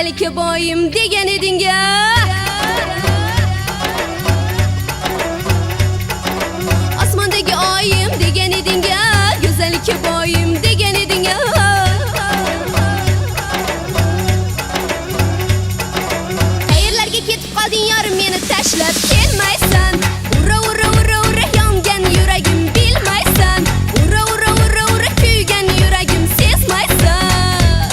güzellikka boyim degan eding ya. Osmondagi oyim degan eding ya, güzellikka boyim degan eding ya. Qayerlarga ketib qolding yorim, meni tashlab kelmaysan. Ura ura ura ura yongan yuragim bilmaysan. Ura ura ura ura kuygan yuragim sezmaysan.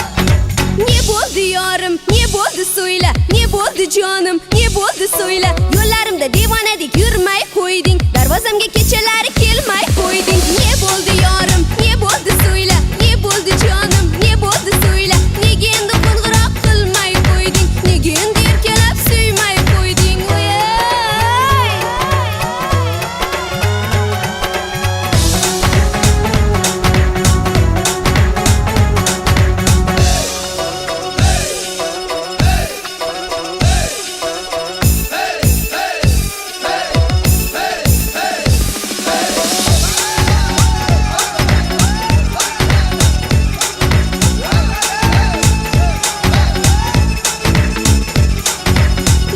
Ne bo'ldi yorim, ne bo'ldi so'yla, ne bo'ldi jonim, ne bo'ldi so'yla. Yo'llarimda devonadek yurmay qo'yding, darvozamga kechalari kelmay qo'yding. Ne bo'ldi yorim, ne bo'ldi so'yla, ne bo'ldi jonim, ne bo'ldi so'yla. Nega endi qo'ng'iroq qilmay qo'yding, nega endi erkalab suymay qo'yding?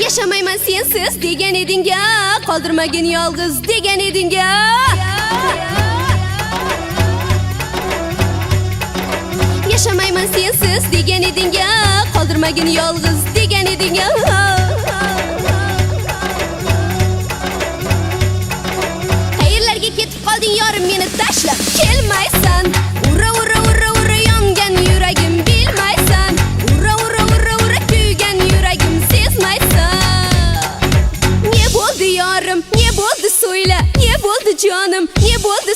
Yaşamayman sensiz degan eding ya, qoldirmagin yolg'iz degan eding ya. Yaşamayman sensiz degan eding ya, qoldirmagin yolg'iz degan eding ya. Qayerlarga ketib qolding yorim, meni tashlab kelmaysan. Ura ura ura ura yongan yuragim bilmaysan. Ura ura ura ura kuygan yuragim sezmaysan. Ne bo'ldi yorim, ne bo'ldi so'yla, ne bo'ldi jonim, ne bo'ldi